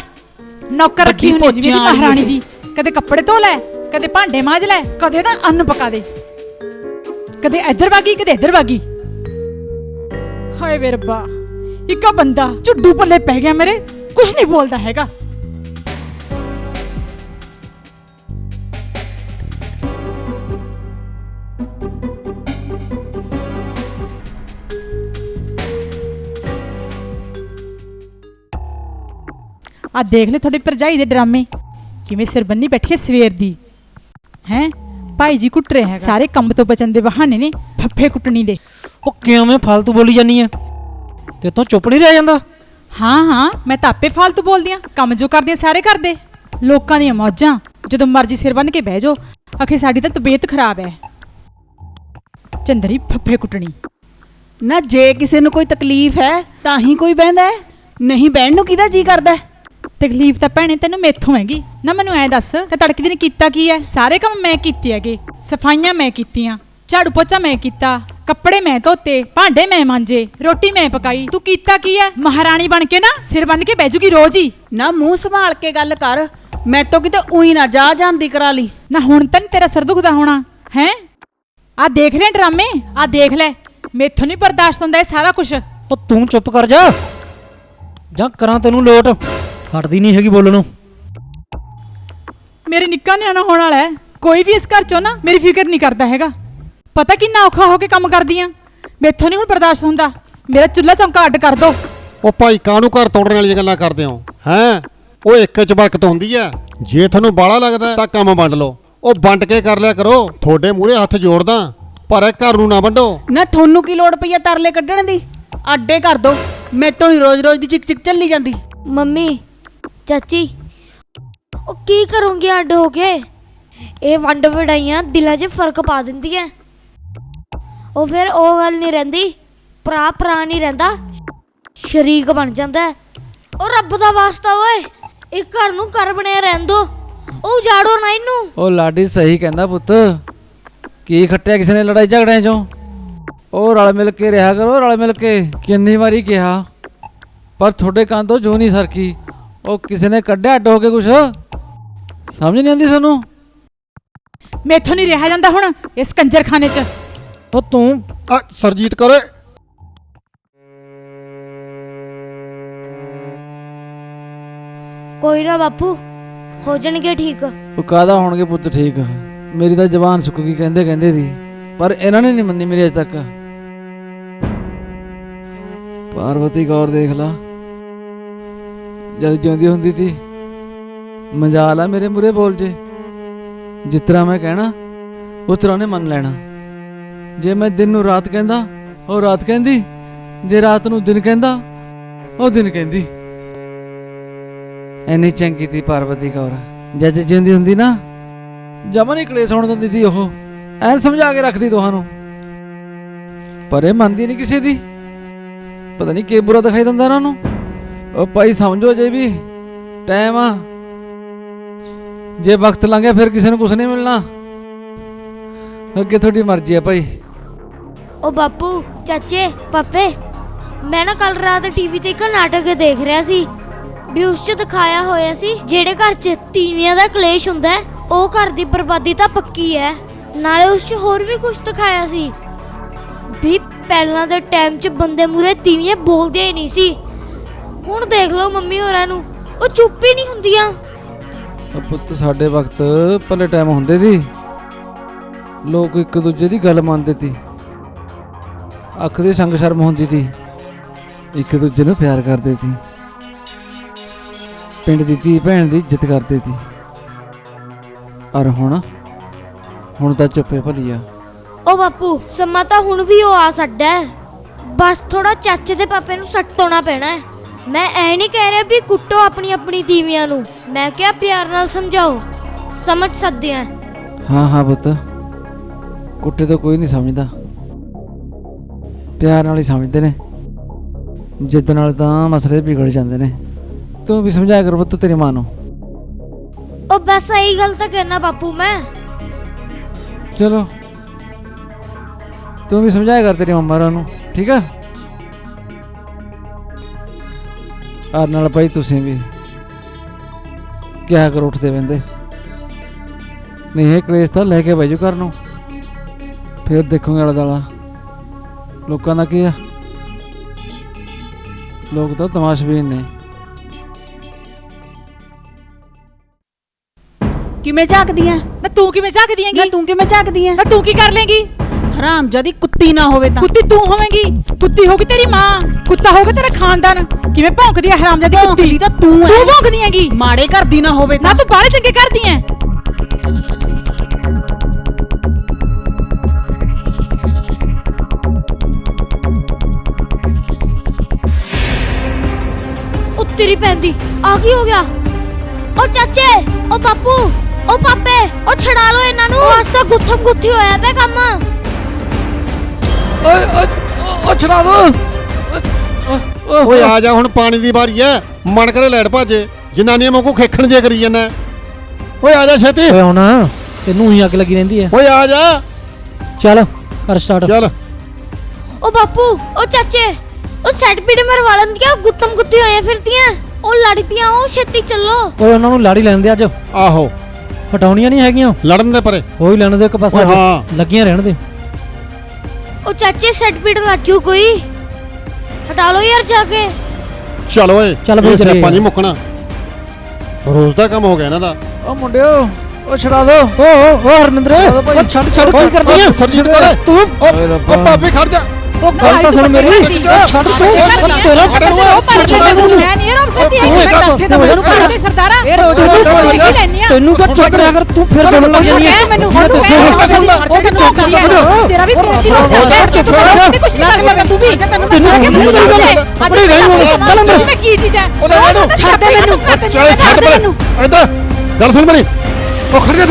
ਨੌਕਰ ਰੱਖੀ ਵੱਡੀ ਹੋਣੀ ਜਿਵੇਂ ਪੋਚਿਆਂ ਵਾਲੀ ਮਹਾਰਾਣੀ ਦੀ। ਕਦੇ ਕੱਪੜੇ ਧੋ ਲੈ, ਕਦੇ ਭਾਂਡੇ ਮਾਂਜ ਲੈ, ਕਦੇ ਤਾਂ ਅੰਨ ਪਕਾ ਦੇ। ਕਦੇ ਇੱਧਰ ਵਾਗੀ, ਕਦੇ ਇੱਧਰ ਵਾਗੀ। ਹਾਏ ਵੇ ਰੱਬਾ, ਇੱਕਾ ਬੰਦਾ ਝੁੱਡੂ ਪੱਲੇ ਪੈ ਗਿਆ ਮੇਰੇ, ਕੁਝ ਨਹੀਂ ਬੋਲਦਾ ਹੈਗਾ। ਆ ਦੇਖ ਲੈ ਤੁਹਾਡੀ ਭਰਜਾਈ ਦੇ ਡਰਾਮੇ, ਕਿਵੇਂ ਸਿਰ ਬੰਨੀ ਬੈਠੀ ਹੈ ਸਵੇਰ ਦੀ ਹੈ। ਭਾਈ ਜੀ ਕੁੱਟ ਰਿਹਾ ਹੈ, ਸਾਰੇ ਕੰਮ ਤੋਂ ਬਚਣ ਦੇ ਬਹਾਨੇ ਨੇ ਫੱਫੇ ਕੁੱਟਣੀ ਦੇ। ਉਹ ਕਿਵੇਂ ਫालतू ਬੋਲੀ ਜਾਨੀ ਹੈ? ਤੇ ਤੂੰ ਚੁੱਪ ਨਹੀਂ ਰਹਿ ਜਾਂਦਾ? ਹਾਂ ਹਾਂ, ਮੈਂ ਤਾਂ ਆਪੇ ਫਾਲਤੂ ਬੋਲਦੀ ਆ। ਕੰਮ ਜੋ ਕਰਦੀ ਆ ਸਾਰੇ ਕਰਦੇ। ਲੋਕਾਂ ਦੀਆਂ ਮੌਜਾਂ, ਜਦੋਂ ਮਰਜ਼ੀ ਸਿਰ ਬੰਨ ਕੇ ਬਹਿ ਜਾਓ। ਆਖੇ ਸਾਡੀ ਤਾਂ ਤਬੀਅਤ ਖਰਾਬ ਹੈ। ਚੰਦਰੀ ਫੱਫੇ ਕੁੱਟਣੀ। ਨਾ ਜੇ ਕਿਸੇ ਨੂੰ ਕੋਈ ਤਕਲੀਫ ਹੈ ਤਾਂ ਹੀ ਕੋਈ ਬਹਿੰਦਾ ਹੈ, ਨਹੀਂ ਬਹਿਣ ਨੂੰ ਕਿਹਦਾ ਜੀ ਕਰਦਾ ਹੈ? ਤਕਲੀਫ ਤਾਂ ਭੈਣੇ ਤੈਨੂੰ ਮੈਥੋਂ ਹੈਗੀ ਨਾ। ਮੈਨੂੰ ਐ ਦੱਸ, ਤੇ ਤੜਕੇ ਦਿਨ ਕੀਤਾ ਕੀ ਐ? ਸਾਰੇ ਕੰਮ ਮੈਂ ਕੀਤੇ ਹੈਗੇ। ਸਫਾਈਆਂ ਮੈਂ ਕੀਤੀਆਂ, ਝਾੜੂ ਪੋਚਾ ਮੈਂ ਕੀਤਾ, ਕੱਪੜੇ ਮੈਂ ਧੋਤੇ, ਭਾਂਡੇ ਮੈਂ ਮਾਂਜੇ, ਰੋਟੀ ਮੈਂ ਪਕਾਈ। ਤੂੰ ਕੀਤਾ ਕੀ ਐ? ਮਹਾਰਾਣੀ ਬਣ ਕੇ ਨਾ ਸਿਰ ਬੰਨ ਕੇ ਬਹਿ ਜੂਗੀ ਰੋਜ਼ ਹੀ। ਨਾ ਮੂੰਹ ਸੰਭਾਲ ਕੇ ਗੱਲ ਕਰ, ਮੈਂ ਤਾਂ ਕਿਤੇ ਉਹੀ ਨਾ ਜਾ ਜਾਂਦੀ ਕਰਾ ਲਈ। ਨਾ ਹੁਣ ਤਾਂ ਨੀ ਤੇਰਾ ਸਿਰ ਦੁਖਦਾ ਹੋਣਾ ਹੈ? ਆ ਦੇਖ ਲੈ ਡਰਾਮੇ, ਆ ਦੇਖ ਲੈ। ਮੈਥੋਂ ਨਹੀਂ ਬਰਦਾਸ਼ਤ ਹੁੰਦਾ ਇਹ ਸਾਰਾ ਕੁਝ। ਉਹ ਤੂੰ ਚੁੱਪ ਕਰ ਜਾ, ਜਾਂ ਕਰਾਂ ਤੈਨੂੰ ਲੋਟ। ਹਟਦੀ ਨਹੀਂ ਹੈਗੀ ਬੋਲਣੋਂ। ਮੇਰੇ ਨਿੱਕਾ ਨਿਆਣਾ ਹੋਣ ਵਾਲਾ ਹੈ, ਕੋਈ ਵੀ ਇਸ ਘਰ ਚੋਂ ਨਾ ਮੇਰੀ ਫਿਕਰ ਨਹੀਂ ਕਰਦਾ ਹੈਗਾ। ਪਤਾ ਕਿੰਨਾ ਔਖਾ ਹੋ ਕੇ ਕੰਮ ਕਰਦੀ ਆ। ਮੈਥੋਂ ਨਹੀਂ ਹੁਣ ਬਰਦਾਸ਼ਤ ਹੁੰਦਾ। ਮੇਰਾ ਚੁੱਲ੍ਹਾ ਚੌਂਕਾ ਅੱਡ ਕਰ ਦੋ। ਉਹ ਭਾਈ ਕਾਹਨੂੰ ਘਰ ਤੋੜਨ ਵਾਲੀਆਂ ਗੱਲਾਂ ਕਰਦੇ ਹੋ ਹੈਂ? ਉਹ ਇੱਕ ਚ ਬਰਕਤ ਹੁੰਦੀ ਆ। ਜੇ ਤੁਹਾਨੂੰ ਬਾਲਾ ਲੱਗਦਾ ਤਾਂ ਕੰਮ ਵੰਡ ਲਓ। ਉਹ ਵੰਡ ਕੇ ਕਰ ਲਿਆ ਕਰੋ। ਤੁਹਾਡੇ ਮੂਹਰੇ ਹੱਥ ਜੋੜਦਾ, ਪਰ ਇਹ ਘਰ ਨੂੰ ਨਾ ਵੰਡੋ। ਨਾ ਤੁਹਾਨੂੰ ਕੀ ਲੋੜ ਪਈ ਆ ਤਰਲੇ ਕੱਢਣ ਦੀ? ਅੱਡੇ ਕਰ ਦੋ। ਮੈਥੋਂ ਨਹੀਂ ਰੋਜ਼ ਰੋਜ਼ ਦੀ ਚਿਕ ਚਿਕ ਚੱਲੀ ਜਾਂਦੀ। ਮੰਮੀ, ਚਾਚੀ, ਉਹ ਕੀ ਕਰੂੰਗੀ ਅੱਡ ਹੋ ਕੇ? ਇਹ ਵੰਡ ਵਡਾਈਆਂ ਦਿਲਾਂ 'ਚ ਫਰਕ ਪਾ ਦਿੰਦੀਆਂ। ਉਹ ਫਿਰ ਉਹ ਗੱਲ ਨਹੀਂ ਰਹਿੰਦੀ, ਭਰਾ ਨਹੀਂ ਰਹਿੰਦਾ, ਸ਼ਰੀਕ ਬਣ ਜਾਂਦਾ ਹੈ। ਉਹ ਰੱਬ ਦਾ ਵਾਸਤਾ ਓਏ, ਇੱਕ ਘਰ ਨੂੰ ਘਰ ਬਣਿਆ ਰਹਿਣ ਦੋ, ਉਹ ਉਜਾੜੋ ਨਾ ਇਹਨੂੰ। ਉਹ ਲਾਡੀ ਸਹੀ ਕਹਿੰਦਾ ਪੁੱਤ। ਕੀ ਖੱਟਿਆ ਕਿਸੇ ਨੇ ਲੜਾਈ ਝਗੜਿਆਂ ਚੋਂ? ਉਹ ਰਲ ਮਿਲ ਕੇ ਰਿਹਾ ਕਰੋ, ਰਲ ਮਿਲ ਕੇ। ਕਿੰਨੀ ਵਾਰੀ ਕਿਹਾ, ਪਰ ਤੁਹਾਡੇ ਕੰਨ ਤੋਂ ਜੂ ਨਹੀਂ ਸਰਕੀ। ਉਹ ਕਿਸੇ ਨੇ ਕੱਢਿਆ ਅੱਡ ਹੋ ਕੇ ਕੁਛ? ਸਮਝ ਨਹੀਂ ਆਉਂਦੀ ਸਾਨੂੰ। ਮੈਥੋਂ ਨਹੀਂ ਰਿਹਾ ਜਾਂਦਾ ਹੁਣ ਇਸ ਕੰਜਰਖਾਨੇ 'ਚ। ਉਹ ਤੂੰ ਸਰਜੀਤ ਕਰੇ। ਕੋਈ ਨਾ ਬਾਪੂ, ਹੋ ਜਾਣਗੇ ਠੀਕ। ਉਹ ਕਾਹਦਾ ਹੋਣਗੇ ਪੁੱਤ ਠੀਕ? ਮੇਰੀ ਤਾਂ ਜ਼ਬਾਨ ਸੁੱਕ ਗਈ ਕਹਿੰਦੇ ਕਹਿੰਦੇ ਦੀ, ਪਰ ਇਹਨਾਂ ਨੇ ਨਹੀਂ ਮੰਨੀ ਮੇਰੀ ਅਜੇ ਤੱਕ। ਪਾਰਵਤੀ ਕੌਰ ਦੇਖ ਲਾ, ਜਦ ਜਿਉਂਦੀ ਹੁੰਦੀ ਸੀ ਮਜਾਲ ਆ ਮੇਰੇ ਮੂਰੇ ਬੋਲ ਜੇ। ਜਿਸ ਤਰ੍ਹਾਂ ਮੈਂ ਕਹਿਣਾ ਉਸ ਤਰ੍ਹਾਂ ਉਹਨੇ ਮੰਨ ਲੈਣਾ। ਜੇ ਮੈਂ ਦਿਨ ਨੂੰ ਰਾਤ ਕਹਿੰਦਾ ਉਹ ਰਾਤ ਕਹਿੰਦੀ, ਜੇ ਰਾਤ ਨੂੰ ਦਿਨ ਕਹਿੰਦਾ ਉਹ ਦਿਨ ਕਹਿੰਦੀ। ਐਨੀ ਚੰਗੀ ਤੀ ਪਾਰਵਤੀ ਕੌਰ, ਜਦ ਜਿਉਂਦੀ ਹੁੰਦੀ ਨਾ ਜਮਾ ਨਹੀਂ ਕਲੇਸ਼ ਹੋਣ ਦਿੰਦੀ ਸੀ। ਉਹ ਐਨ ਸਮਝਾ ਕੇ ਰੱਖਦੀ ਤੁਹਾਨੂੰ, ਪਰ ਇਹ ਮੰਨਦੀ ਨਹੀਂ ਕਿਸੇ ਦੀ। ਪਤਾ ਨਹੀਂ ਕੀ ਬੁਰਾ ਦਿਖਾਈ ਦਿੰਦਾ ਇਹਨਾਂ ਨੂੰ। ਉਹ ਭਾਈ ਸਮਝੋ ਜੇ ਵੀ ਟਾਈਮ ਆ, ਜੇ ਵਕਤ ਲੰਘ ਗਿਆ ਫਿਰ ਕਿਸੇ ਨੂੰ ਕੁਝ ਨਹੀਂ ਮਿਲਣਾ। ਅੱਗੇ ਤੁਹਾਡੀ ਮਰਜ਼ੀ ਆ ਭਾਈ। ਉਹ ਬਾਪੂ, ਚਾਚੇ, ਪਾਪੇ, ਮੈਂ ਨਾ ਕੱਲ ਰਾਤ ਟੀਵੀ ਤੇ ਇੱਕ ਨਾਟਕ ਦੇਖ ਰਿਹਾ ਸੀ ਵੀ ਉਸ 'ਚ ਦਿਖਾਇਆ ਹੋਇਆ ਸੀ ਜਿਹੜੇ ਘਰ 'ਚ ਤੀਵੀਆਂ ਦਾ ਕਲੇਸ਼ ਹੁੰਦਾ ਹੈ, ਉਹ ਘਰ ਦੀ ਬਰਬਾਦੀ ਤਾਂ ਪੱਕੀ ਹੈ। ਨਾਲੇ ਉਸ 'ਚ ਹੋਰ ਵੀ ਕੁਝ ਦਿਖਾਇਆ ਸੀ ਵੀ ਪਹਿਲਾਂ ਦੇ ਟਾਈਮ 'ਚ ਬੰਦੇ ਮੂਰੇ ਤੀਵੀਆਂ ਬੋਲਦੀਆਂ ਹੀ ਨਹੀਂ ਸੀ। ਹੁਣ ਦੇਖ ਲਓ ਮੰਮੀ ਹੋਰਾਂ ਨੂੰ, ਉਹ ਚੁੱਪ ਹੀ ਨਹੀਂ ਹੁੰਦੀਆਂ। ਉਹ ਪੁੱਤ ਸਾਡੇ ਵਕਤ ਪਹਿਲੇ ਟਾਈਮ ਹੁੰਦੇ ਸੀ, ਲੋਕ ਇੱਕ ਦੂਜੇ ਦੀ ਗੱਲ ਮੰਨਦੇ ਸੀ, ਅੱਖ ਦੀ ਸੰਗ ਸ਼ਰਮ ਹੁੰਦੀ ਸੀ, ਇੱਕ ਦੂਜੇ ਨੂੰ ਪਿਆਰ ਕਰਦੇ ਸੀ, ਪਿੰਡ ਦੀ ਧੀ ਭੈਣ ਦੀ ਇੱਜ਼ਤ ਕਰਦੇ ਸੀ। ਔਰ ਹੁਣ ਤਾਂ ਚੁੱਪੇ ਭਲੀ ਆ। ਉਹ ਬਾਪੂ, ਸਮਾਂ ਤਾਂ ਹੁਣ ਵੀ ਉਹ ਆ ਸਕਦਾ ਹੈ, ਬਸ ਥੋੜਾ ਚਾਚੇ ਦੇ ਪਾਪੇ ਨੂੰ ਸੱਟ ਤੋਣਾ ਪੈਣਾ ਹੈ। ਮੈਂ ਐ ਨਹੀਂ ਕਹਿ ਰਿਹਾ ਵੀ ਕੁੱਟੋ ਆਪਣੀ ਆਪਣੀ ਤੀਵੀਆਂ ਨੂੰ, ਮੈਂ ਕਿਹਾ ਪਿਆਰ ਨਾਲ ਸਮਝਾਓ, ਸਮਝ ਸਕਦੇ ਆ। ਹਾਂ ਪੁੱਤ, ਕੁੱਟੇ ਤਾਂ ਕੋਈ ਨਹੀਂ ਸਮਝਦਾ, ਪਿਆਰ ਨਾਲ ਹੀ ਸਮਝਦੇ ਨੇ। ਜਿੱਦ ਨਾਲ ਤਾਂ ਮਸਲੇ ਵਿਗੜ ਜਾਂਦੇ ਨੇ। ਤੂੰ ਵੀ ਸਮਝਾਇਆ ਕਰ ਪੁੱਤ ਤੇਰੀ ਮਾਂ ਨੂੰ। ਉਹ ਬਸ ਇਹੀ ਗੱਲ ਤਾਂ ਕਹਿਣਾ ਬਾਪੂ ਮੈਂ। ਚਲੋ ਤੂੰ ਵੀ ਸਮਝਾਇਆ ਕਰ ਤੇਰੀ ਮੰਮਾ ਨੂੰ, ਠੀਕ ਆ। ਆਰ ਨਾਲ ਭਾਈ ਤੁਸੀਂ ਵੀ ਕਿਹਾ ਕਰ ਉੱਠਦੇ ਬੰਦੇ, ਨਹੀਂ ਇਹ ਕਲੇਸ਼ ਤਾਂ ਲੈ ਕੇ ਬੈਜੋ ਘਰ ਨੂੰ, ਫਿਰ ਦੇਖੂਗੇ ਆਲਾ ਦਾਲਾ ਲੋਕਾਂ ਦਾ ਕੀ ਆ। ਲੋਕ ਤਾਂ ਤਮਾਸ਼ਬੀਨ ਨੇ। ਕਿਵੇਂ ਝਾਕਦੀ ਐ? ਨਾ ਤੂੰ ਕਿਵੇਂ ਝਾਕਦੀ ਨਾ ਹੈਂਗੀ? ਤੂੰ ਕਿਵੇਂ ਝਾਕਦੀ ਐ? ਨਾ ਤੂੰ ਕੀ ਕਰ ਲੇਂਗੀ? ਹਰਾਮਜ਼ਾਦੀ ਕੁੱਤੀ ਨਾ ਹੋਵੇ ਤਾਂ। ਕੁੱਤੀ ਤੂੰ ਹੋਵੇਂਗੀ, ਕੁੱਤੀ ਹੋਗੀ ਤੇਰੀ ਮਾਂ, ਕੁੱਤਾ ਹੋਗਾ ਤੇਰਾ ਖਾਨਦਾਨ। ਕਿਵੇਂ ਭੌਂਕਦੀ ਹੈ ਹਰਾਮਜ਼ਾਦੀ ਕੁੱਤੀ? ਭੌਂਕਦੀ ਤਾਂ ਤੂੰ ਐ। ਤੂੰ ਭੌਂਕਦੀ ਹੈਂਗੀ। ਮਾੜੇ ਘਰ ਦੀ ਨਾ ਹੋਵੇ ਨਾ ਤਾਂ। ਤੂੰ ਬਾਹਲੇ ਚੰਗੇ ਕਰਦੀ ਐ। ਉਹ ਤੇਰੀ ਪੈਂਦੀ ਆ ਕੀ ਹੋ ਗਿਆ? ਉਹ ਚਾਚੇ, ਉਹ ਬਾਪੂ, ਉਹ ਪਾਪੇ, ਉਹ ਛਡਾ ਲਓ ਇਹਨਾਂ ਨੂੰ, ਅੱਜ ਤਾਂ ਗੁੱਥਮ ਗੁੱਥੀ ਹੋਇਆ ਪਿਆ ਕੰਮ। ਓਏ ਛੜਾ ਦੋ। ਓਏ ਆ ਜਾ, ਹੁਣ ਪਾਣੀ ਦੀ ਵਾਰੀ ਐ, ਮਨ ਕਰੇ ਲੈਟ ਭਾਜੇ, ਜਨਾਨੀਆਂ ਵਾਂਗੂ ਖੇਖਣ ਜੇ ਕਰੀ ਜਾਂਦਾ। ਓਏ ਆ ਜਾ ਛੇਤੀ। ਓਏ ਹੁਣ ਤੈਨੂੰ ਹੀ ਅੱਗ ਲੱਗੀ ਰਹਿੰਦੀ ਹੈ। ਓਏ ਆ ਜਾ, ਚੱਲ ਕਰ ਸਟਾਰਟ। ਚੱਲ। ਉਹ ਬਾਪੂ, ਉਹ ਚਾਚੇ, ਉਹ ਸੈਟ ਪੀੜੇ ਮਰਵਾ ਲੈਂਦੀਆਂ, ਗੁੱਤਮ ਗੁੱਤੀ ਹੋਈਆਂ ਫਿਰਦੀਆਂ, ਉਹ ਲੜ ਪਈਆਂ, ਉਹ ਛੇਤੀ ਚੱਲੋ। ਓਏ ਉਹਨਾਂ ਨੂੰ ਲਾੜੀ ਲੈਣ ਦੇ ਅੱਜ, ਆਹੋ ਹਟਾਉਣੀਆਂ ਨਹੀਂ ਹੈਗੀਆਂ। ਲੜਨ ਦੇ ਪਰੇ। ਕੋਈ ਲੈਣ ਦੇ ਇੱਕ ਪਾਸਾ, ਓਏ ਹਾਂ। ਲੱਗੀਆਂ ਰਹਿਣ ਦੇ। ਉਹ ਚਾਚੇ ਸੈਟ ਪੀੜ ਲੱਜੂ ਕੋਈ, ਹਟਾ ਲਓ ਯਾਰ ਜਾ ਕੇ। ਚੱਲ ਓਏ, ਚੱਲ ਬਈ ਇਹ ਚੱਲੀਏ। ਸਿਆਪਾ ਨਹੀਂ ਮੁੱਕਣਾ, ਰੋਜ਼ ਦਾ ਕੰਮ ਹੋ ਗਿਆ ਇਹਨਾਂ ਦਾ। ਓ ਮੁੰਡਿਓ, ਉਹ ਛੜਾ ਦੋ। ਓ ਹਰਮਿੰਦਰ, ਚਲੋ ਭਾਈ। ਓ ਛੱਡ ਕੀ ਕਰਦੀ ਆ ਸਰਜੀਤ ਕਰ। ਓਏ ਰੱਬਾ। ਓ ਭਾਬੀ ਖੜ ਜਾ। ਓ ਗੱਲ ਤਾਂ ਸੁਣ ਮੇਰੀ, ਛੱਡ ਤੂੰ ਤੇਰਾ ਉਹ ਪਰ ਮੈਂ ਨਹੀਂ ਰੋਕ ਸਕਦੀ ਤੂੰ ਮੈਂ ਇੱਕ ਦੱਸੇ ਤਾਂ ਮੈਨੂੰ ਛੱਡ ਦੇ ਸਰਦਾਰਾ। ਇਹ ਰੋਜ਼ ਕੋਈ ਕੀ ਲੈਣੀ ਆ? ਤੈਨੂੰ ਤਾਂ ਚੁੱਪ ਰਿਹਾ ਕਰ, ਤੂੰ ਫਿਰ ਬੋਲਣ ਲੱਗ ਜਾਂਦੀ ਹੈ। ਮੈਨੂੰ ਹੁਣ ਤੂੰ ਤੇਰਾ ਵੀ ਤੇਰੇ ਦੀ ਰੋਜ਼ ਤੇ ਕੁਛ ਨਹੀਂ ਕਰ ਸਕਦਾ ਤੂੰ ਵੀ। ਆਪਣੇ ਰਹਿ ਨੂੰ ਚੱਲ ਅੰਦਰ। ਮੈਂ ਕੀ ਚੀਜ਼ ਹੈ? ਛੱਡ ਦੇ ਮੈਨੂੰ। ਚੱਲ ਛੱਡ ਪਰੇ। ਇੱਧਰ ਗੱਲ ਸੁਣ ਮੇਰੀ। ਉਹ ਖੜ ਜਾ,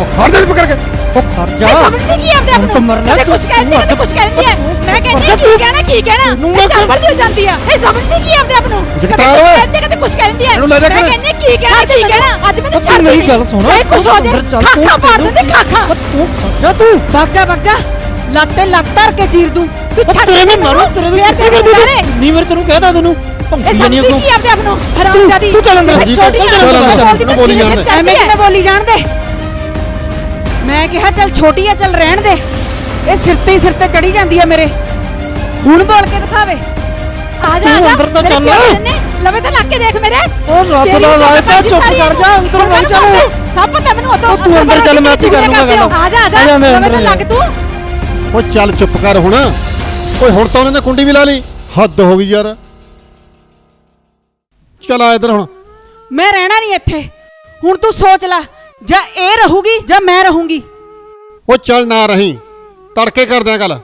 ਉਹ ਖੜ ਜਾ ਪਕੜ ਕੇ। ਓ ਖੜ ਜਾ। ਮੈਂ ਸਮਝਦੀ ਕੀ ਆਪਦੇ ਆਪ ਨੂੰ। ਤੂੰ ਮਰਨਾ। ਕਦੇ ਕੁਛ ਕਹਿੰਦੀ ਕਦੇ ਕੁਛ ਕਹਿੰਦੀ ਹੈ। ਮੈਂ ਕਹਿੰਦੀ ਕੀ ਕਹਿਣਾ ਇਹ ਚੰਬੜਦੀ ਹੋ ਜਾਂਦੀ ਆ। ਇਹ ਸਮਝਦੀ ਕੀ ਆਪਦੇ ਆਪ ਨੂੰ। ਕਦੇ ਕੁਛ ਕਹਿੰਦੀ ਕਦੇ ਕੁਛ ਕਹਿੰਦੀ ਹੈ। ਮੈਂ ਕਹਿੰਦੀ ਕੀ ਕਹਿਣਾ ਅੱਜ ਮੈਨੂੰ ਛੱਡ ਦੇ। ਮੇਰੀ ਗੱਲ ਸੁਣ, ਇਹ ਕੁਛ ਹੋ ਅੰਦਰ ਚੱਲ, ਜਾ ਖਾਖਾ ਮਾਰ ਦਿੰਦੇ ਖਾਖਾ। ਤੂੰ ਖੜ ਜਾ ਤੂੰ। ਵਗ ਜਾ ਲੱਤੇ ਲੱਤ ਧਰ ਕੇ ਚੀਰ ਦੂੰ। ਤੂੰ ਛੱਡ ਤੇਰੇ ਦੇ ਮੈਂ ਮਾਰੂ, ਤੇਰੇ ਦੀ ਫੇਰ ਕੀ ਕਰਦੀ ਸਾਰੇ। ਤੂੰ? ਨਹੀਂ ਮੇਰੇ ਤੈਨੂੰ ਕਹਿਦਾ ਤੈਨੂੰ ਇਹ ਭੌਂਕੀ ਜਾਨੀ ਸਮਝਦੀ ਅੱਗੋਂ। ਕੀ ਆਪਦੇ ਆਪ ਨੂੰ ਹਰਾਮਜ਼ਾਦੀ। ਤੂੰ ਚੱਲ ਅੰਦਰ। ਚੱਲ ਬੋਲੀ ਜਾਣ ਦੇ। ਐਵੇਂ ਕਿਵੇਂ ਬੋਲੀ ਜਾਣ ਦੇ? ਮੈਂ ਕਿਹਾ ਚੱਲ ਛੋਟੀ ਆ, ਚੱਲ ਰਹਿਣ ਦੇ। ਇਹ ਸਿਰ ਤੇ ਚੜੀ ਜਾਂਦੀ ਆ ਮੇਰੇ। ਹੁਣ ਬੋਲ ਕੇ ਦਿਖਾਵੇ। ਆ ਜਾ ਤੂੰ ਅੰਦਰ ਤਾਂ ਚੱਲ। ਲਵੇ ਤਾਂ ਲੱਗ ਕੇ ਦੇਖ ਮੇਰੇ। ਓ ਰੱਬ ਦਾ ਵਾਅਦਾ, ਚੁੱਪ ਕਰ ਜਾ, ਅੰਦਰ ਨਹੀਂ ਚੱਲ। ਸਭ ਪਤਾ ਮੈਨੂੰ ਉਦੋਂ। ਤੂੰ ਅੰਦਰ ਚੱਲ, ਮੈਂ ਇੱਥੇ ਕਰ ਲੂੰਗਾ ਗੱਲ। ਆ ਜਾ ਲਵੇ ਤਾਂ ਲੱਗ ਤੂੰ। ਓ ਚੱਲ ਚੁੱਪ ਕਰ ਹੁਣ। ਓਏ ਹੁਣ ਤਾਂ ਉਹਨਾਂ ਨੇ ਕੁੰਡੀ ਵੀ ਲਾ ਲਈ, ਹੱਦ ਹੋ ਗਈ ਯਾਰ। ਚੱਲ ਆ ਇੱਧਰ ਹੁਣ। ਮੈਂ ਰਹਿਣਾ ਨਹੀਂ ਇੱਥੇ। ਹੁਣ ਤੂੰ ਸੋਚ ਲੈ, ਜਾਂ ਇਹ ਰਹੂਗੀ ਜਾਂ ਮੈਂ ਰਹੂੰਗੀ। ਉਹ ਚੱਲ ਨਾ ਰਹੀ, ਤੜਕੇ ਕਰਦੇ ਆ ਗੱਲ।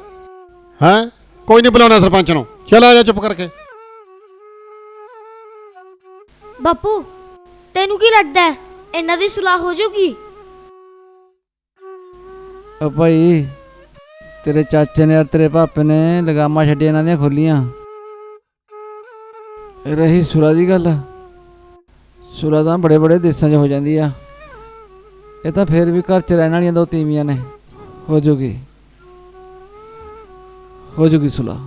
ਹੈਂ, ਕੋਈ ਨਹੀਂ ਬੁਲਾਉਣਾ ਸਰਪੰਚ ਨੂੰ। ਚੱਲ ਆ ਜਾ ਚੁੱਪ ਕਰਕੇ। ਬਾਪੂ ਤੈਨੂੰ ਕੀ ਲੱਗਦਾ ਹੈ ਇਹਨਾਂ ਦੀ ਸੁਲਾਹ ਹੋ ਜਾਊਗੀ? ਓ ਭਾਈ ਤੇਰੇ ਚਾਚੇ ਨੇ ਔਰ ਤੇਰੇ ਪਾਪੇ ਨੇ ਲਗਾਮਾਂ ਛੱਡੀਆਂ ਇਹਨਾਂ ਦੀਆਂ ਖੋਲੀਆਂ। ਰਹੀ ਸੁਲਾ ਦੀ ਗੱਲ, ਸੁਲਾ ਤਾਂ ਬੜੇ ਬੜੇ ਦੇਸਾਂ 'ਚ ਹੋ ਜਾਂਦੀ ਆ। ਇਹ ਤਾਂ ਫੇਰ ਵੀ ਘਰ 'ਚ ਰਹਿਣ ਵਾਲੀਆਂ ਦੋ ਤੀਵੀਆਂ ਨੇ। ਹੋ ਜੂਗੀ ਸੁਲਾ।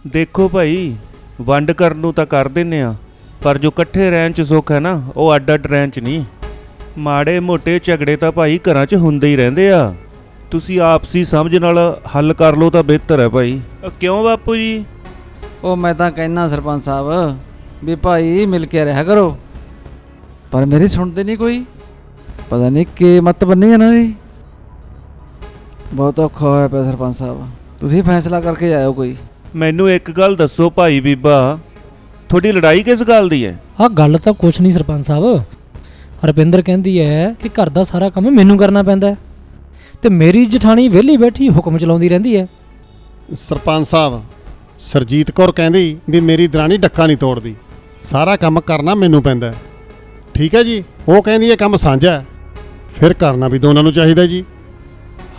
ਦੇਖੋ ਭਾਈ, ਵੰਡ ਕਰਨ ਨੂੰ ਤਾਂ ਕਰ ਦਿੰਨੇ ਆ, ਪਰ ਜੋ ਇਕੱਠੇ ਰਹਿਣ 'ਚ ਸੁੱਖ ਹੈ ਨਾ, ਉਹ ਅੱਡ-ਅੱਡ ਰਹਿਣ 'ਚ ਨਹੀਂ। ਮਾੜੇ ਮੋਟੇ ਝਗੜੇ ਤਾਂ ਭਾਈ ਘਰਾਂ 'ਚ ਹੁੰਦੇ ਹੀ ਰਹਿੰਦੇ ਆ। ਤੁਸੀਂ ਆਪਸੀ ਸਮਝ ਨਾਲ ਹੱਲ ਕਰ ਲਓ ਤਾਂ ਬਿਹਤਰ ਹੈ ਭਾਈ। ਕਿਉਂ ਬਾਪੂ ਜੀ? ਉਹ ਮੈਂ ਤਾਂ ਕਹਿਣਾ ਸਰਪੰਚ ਸਾਹਿਬ ਵੀ ਭਾਈ ਮਿਲ ਕੇ ਰਿਹਾ ਕਰੋ, ਪਰ ਮੇਰੀ ਸੁਣਦੇ ਨਹੀਂ ਕੋਈ। ਪਤਾ ਨਹੀਂ ਕੀ ਮੱਤ ਬੰਨੀ ਇਹਨਾਂ ਦੀ। ਬਹੁਤ ਔਖਾ ਹੋਇਆ ਪਿਆ ਸਰਪੰਚ ਸਾਹਿਬ, ਤੁਸੀਂ ਫੈਸਲਾ ਕਰਕੇ ਜਾਇਓ ਕੋਈ। ਮੈਨੂੰ ਇੱਕ ਗੱਲ ਦੱਸੋ ਭਾਈ ਬੀਬਾ, ਤੁਹਾਡੀ ਲੜਾਈ ਕਿਸ ਗੱਲ ਦੀ ਹੈ? ਆਹ ਗੱਲ ਤਾਂ ਕੁਛ ਨਹੀਂ ਸਰਪੰਚ ਸਾਹਿਬ। ਹਰਪਿੰਦਰ ਕਹਿੰਦੀ ਹੈ ਕਿ ਘਰ ਦਾ ਸਾਰਾ ਕੰਮ ਮੈਨੂੰ ਕਰਨਾ ਪੈਂਦਾ ਹੈ ਤੇ ਮੇਰੀ ਜਠਾਣੀ ਵਿਹਲੀ ਬੈਠੀ ਹੁਕਮ ਚਲਾਉਂਦੀ ਰਹਿੰਦੀ ਹੈ। ਸਰਪੰਚ ਸਾਹਿਬ, ਸਰਜੀਤ ਕੌਰ ਕਹਿੰਦੀ ਵੀ ਮੇਰੀ ਦਰਾਣੀ ਡੱਕਾ ਨਹੀਂ ਤੋੜਦੀ, ਸਾਰਾ ਕੰਮ ਕਰਨਾ ਮੈਨੂੰ ਪੈਂਦਾ ਹੈ। ਠੀਕ ਹੈ ਜੀ। ਉਹ ਕਹਿੰਦੀ ਇਹ ਕੰਮ ਸਾਂਝਾ ਹੈ, ਫਿਰ ਕਰਨਾ ਵੀ ਦੋਨਾਂ ਨੂੰ ਚਾਹੀਦਾ ਜੀ।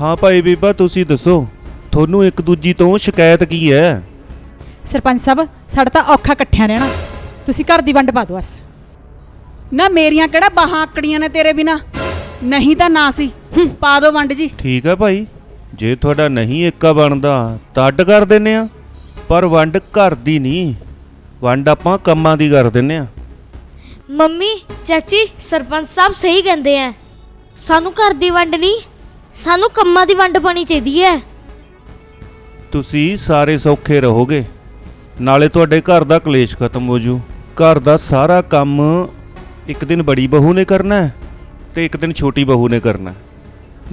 ਹਾਂ ਭਾਈ ਬੀਬਾ, ਤੁਸੀਂ ਦੱਸੋ ਤੁਹਾਨੂੰ ਇੱਕ ਦੂਜੀ ਤੋਂ ਸ਼ਿਕਾਇਤ ਕੀ ਹੈ? ਸਰਪੰਚ ਸਾਹਿਬ ਸਾਡਾ ਤਾਂ ਔਖਾ ਇਕੱਠਿਆਂ ਰਹਿਣਾ, ਤੁਸੀਂ ਘਰ ਦੀ ਵੰਡ ਪਾ ਦਿਓ ਬਸ। ਨਾ ਮੇਰੀਆਂ ਕਿਹੜਾ ਬਾਹਾਂ ਆਕੜੀਆਂ ਨੇ ਤੇਰੇ ਬਿਨਾ? ਨਹੀਂ ਤਾਂ ਨਾ ਸੀ। ਪਾ ਦਿਓ ਵੰਡ ਜੀ। ਠੀਕ ਹੈ ਭਾਈ, ਜੇ ਤੁਹਾਡਾ ਨਹੀਂ ਏਕਾ ਬਣਦਾ ਤਾਂ ਅੱਡ ਕਰ ਦਿੰਨੇ ਆ, ਪਰ ਵੰਡ ਘਰ ਦੀ ਨਹੀਂ, ਵੰਡ ਆਪਾਂ ਕੰਮਾਂ ਦੀ ਕਰ ਦਿੰਨੇ ਆ। ਮੰਮੀ ਚਾਚੀ ਸਰਪੰਚ ਸਾਹਿਬ ਸਹੀ ਕਹਿੰਦੇ ਆ, ਸਾਨੂੰ ਘਰ ਦੀ ਵੰਡ ਨਹੀਂ, ਸਾਨੂੰ ਕੰਮਾਂ ਦੀ ਵੰਡ ਪਾਣੀ ਚਾਹੀਦੀ ਹੈ। ਤੁਸੀਂ ਸਾਰੇ ਸੌਖੇ ਰਹੋਗੇ, ਨਾਲੇ ਤੁਹਾਡੇ ਘਰ ਦਾ ਕਲੇਸ਼ ਖਤਮ ਹੋ ਜੂ। ਘਰ ਦਾ ਸਾਰਾ ਕੰਮ ਇੱਕ ਦਿਨ ਬੜੀ ਬਹੂ ਨੇ ਕਰਨਾ ਹੈ ਤੇ ਇੱਕ ਦਿਨ ਛੋਟੀ ਬਹੂ ਨੇ ਕਰਨਾ ਹੈ।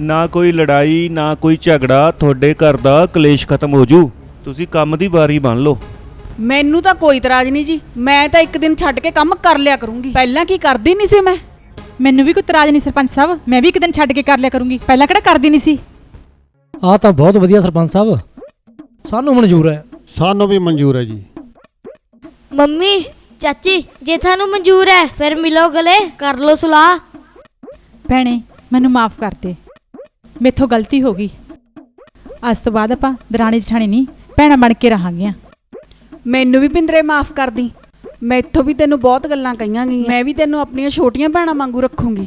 ਨਾ ਕੋਈ ਲੜਾਈ ਨਾ ਕੋਈ ਝਗੜਾ, ਤੁਹਾਡੇ ਘਰ ਦਾ ਕਲੇਸ਼ ਖਤਮ ਹੋ ਜੂ। ਤੁਸੀਂ ਕੰਮ ਦੀ ਵਾਰੀ ਬਣ ਲਓ। ਮੈਨੂੰ ਤਾਂ ਕੋਈ ਇਤਰਾਜ਼ ਨਹੀਂ ਜੀ, ਮੈਂ ਤਾਂ ਇੱਕ ਦਿਨ ਛੱਡ ਕੇ ਕੰਮ ਕਰ ਲਿਆ ਕਰੂੰਗੀ। ਪਹਿਲਾਂ ਕੀ ਕਰਦੀ ਨਹੀਂ ਸੀ ਮੈਂ? ਮੈਨੂੰ ਵੀ ਕੋਈ ਇਤਰਾਜ਼ ਨਹੀਂ ਸਰਪੰਚ ਸਾਹਿਬ, ਮੈਂ ਵੀ ਇੱਕ ਦਿਨ ਛੱਡ ਕੇ ਕਰ ਲਿਆ ਕਰੂੰਗੀ, ਪਹਿਲਾਂ ਕਿਹੜਾ ਕਰਦੀ ਨਹੀਂ ਸੀ। ਆਹ ਤਾਂ ਬਹੁਤ ਵਧੀਆ ਸਰਪੰਚ ਸਾਹਿਬ, ਸਾਨੂੰ ਮਨਜ਼ੂਰ ਹੈ। ਸਾਨੂੰ ਵੀ ਮਨਜ਼ੂਰ ਹੈ ਜੀ। ਮੰਮੀ ਚਾਚੀ ਜੇ ਤੁਹਾਨੂੰ ਮਨਜ਼ੂਰ ਹੈ ਫਿਰ ਮਿਲੋ ਗਲੇ, ਕਰ ਲਓ ਸੁਲਾਹ। ਭੈਣੇ ਮੈਨੂੰ ਮਾਫ ਕਰ ਦੇ, ਮੇਥੋਂ ਗਲਤੀ ਹੋ ਗਈ। ਅੱਜ ਤੋਂ ਬਾਅਦ ਆਪਾਂ ਦਰਾਣੀ ਜਠਾਣੀ ਨਹੀਂ, ਭੈਣਾਂ ਬਣ ਕੇ ਰਹਾਂਗੀਆਂ। ਮੈਨੂੰ ਵੀ ਪਿੰਦਰੇ ਮਾਫ ਕਰਦੀ। ਮੈਥੋਂ ਵੀ ਤੈਨੂੰ ਬਹੁਤ ਗੱਲਾਂ ਕਹੀਆਂ ਗਈਆਂ, ਮੈਂ ਵੀ ਤੈਨੂੰ ਆਪਣੀਆਂ ਛੋਟੀਆਂ ਭੈਣਾਂ ਵਾਂਗੂ ਰੱਖੂੰਗੀ।